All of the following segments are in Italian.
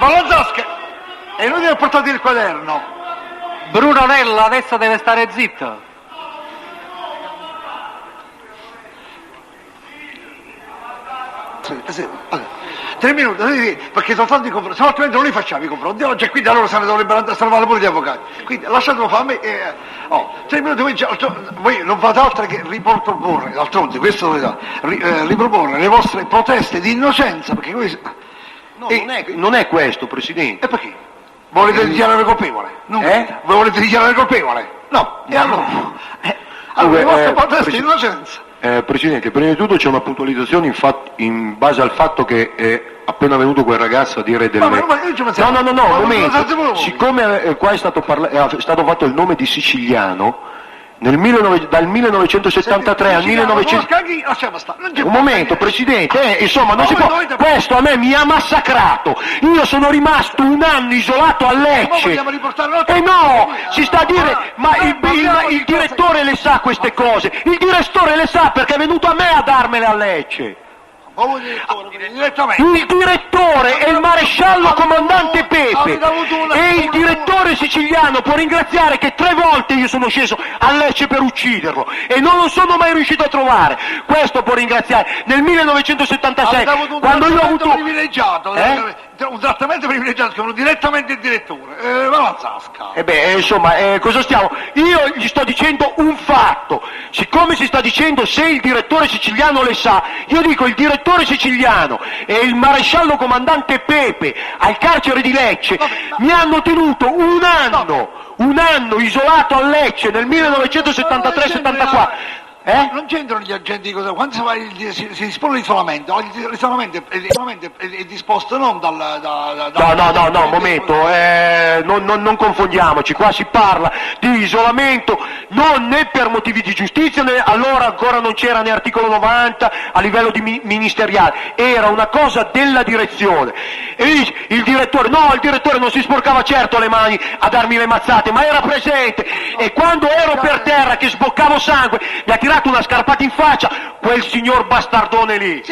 Malanzasca, è inutile portare il quaderno. Bruno Nella adesso deve stare zitto. Sì. Allora, 3 minuti, perché soltanto i confronti, se no altrimenti non li facciamo i confronti. Oggi quindi allora se ne dovrebbero salvare pure gli avvocati. Quindi lasciatelo fare a me. 3 minuti, voi non fate altro che riproporre, d'altronde, questo dovete riproporre le vostre proteste di innocenza, perché voi... No, non è questo, Presidente. E perché? Volete dichiarare colpevole? Voi volete dichiarare colpevole? No. E allora le vostre proteste di innocenza. Presidente, prima di tutto c'è una puntualizzazione in base al fatto che è appena venuto quel ragazzo a dire delle... No, un momento. Siccome qua è stato fatto il nome di siciliano, dal 1973 al 1900... Un momento, Presidente, insomma, non si può... Questo a me mi ha massacrato. Io sono rimasto un anno isolato a Lecce. E no, si sta a dire, ma il direttore le sa queste cose. Il direttore le sa perché è venuto a me a darmele a Lecce. Il direttore è il maresciallo comandante Pepe e il direttore siciliano può ringraziare che 3 volte io sono sceso a Lecce per ucciderlo e non lo sono mai riuscito a trovare. Questo può ringraziare. Nel 1976 quando io ho avuto un trattamento privilegiato che direttamente il direttore Malanzasca. Insomma, cosa stiamo? Io gli sto dicendo un fatto. Siccome si sta dicendo se il direttore siciliano le sa, io dico il direttore siciliano e il maresciallo comandante Pepe al carcere di Lecce mi hanno tenuto un anno isolato a Lecce nel 1973-74. Non c'entrano gli agenti, quando si dispone l'isolamento, l'isolamento è disposto non dal... No, un momento, non confondiamoci, qua si parla di isolamento non né per motivi di giustizia, né allora ancora non c'era né articolo 90 a livello di ministeriale, era una cosa della direzione. E dice, il direttore non si sporcava certo le mani a darmi le mazzate, ma era presente e quando ero per terra che sboccavo sangue mi ha tirato una scarpata in faccia quel signor bastardone lì,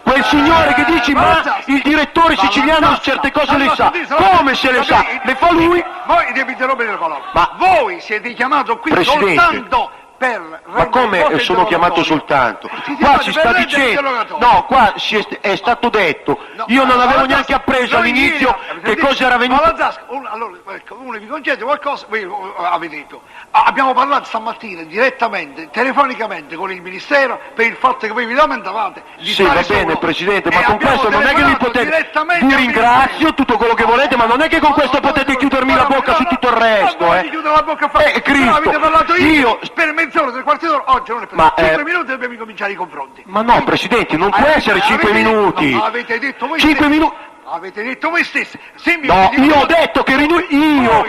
quel signore che dice ma il direttore siciliano certe cose le sa. Come se le sa? Le fa lui? Voi debite rompere le colonne. Ma voi siete chiamato qui Presidente, soltanto per... Ma come sono chiamato soltanto? Qua si sta dicendo... No, qua è stato detto. Io non avevo neanche appreso all'inizio che cosa era venuto... Allora, uno vi concede qualcosa, voi avete detto. Abbiamo parlato stamattina direttamente, telefonicamente con il Ministero per il fatto che voi vi lamentavate di Sì, va bene, Presidente, ma con questo non è che vi potete... Vi ringrazio, tutto quello che volete, ma non è che con questo potete chiudermi la bocca su tutto il resto, Ma chiudere la bocca a fare? Cristo, avete parlato io per mezz'ora, 3/4 d'ora, oggi non è per 5 minuti dobbiamo cominciare i confronti. Ma no, Presidente, non può essere 5 minuti. Avete detto voi 5 minuti. Avete detto voi stessi. No, io ho detto che io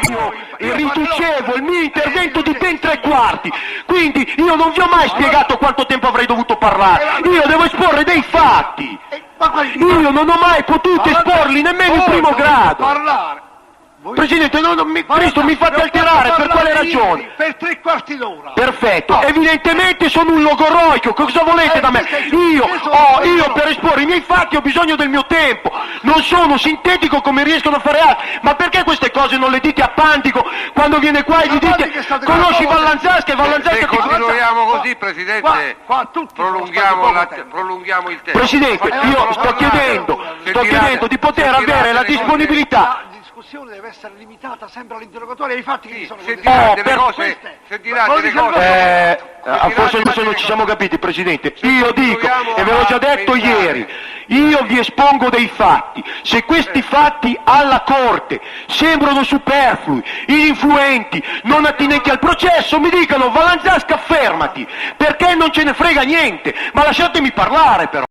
riducevo il mio intervento di ben 3/4, quindi io non vi ho mai spiegato quanto tempo avrei dovuto parlare, io devo esporre dei fatti, io non ho mai potuto esporli nemmeno in primo grado. Presidente, Cristo mi fate alterare, per quale ragione? Per 3/4 d'ora. Perfetto, evidentemente sono un logorroico, cosa volete da me? Io per esporre i miei fatti ho bisogno del mio tempo, non sono sintetico come riescono a fare altri, ma perché queste cose non le dite a Pantico quando viene qua e gli dite conosci Vallanzasca e Vallanzasca... Se continuiamo così, Presidente, prolunghiamo il tempo. Presidente, io sto chiedendo di poter avere la disponibilità... La discussione deve essere limitata sempre all'interrogatorio ai fatti che sono forse non ci siamo capiti, Presidente. Io dico, e ve l'ho già detto ieri, io vi espongo dei fatti. Se questi fatti alla Corte sembrano superflui, ininfluenti, non attinenti al processo, mi dicano Vallanzasca fermati, perché non ce ne frega niente, ma lasciatemi parlare però.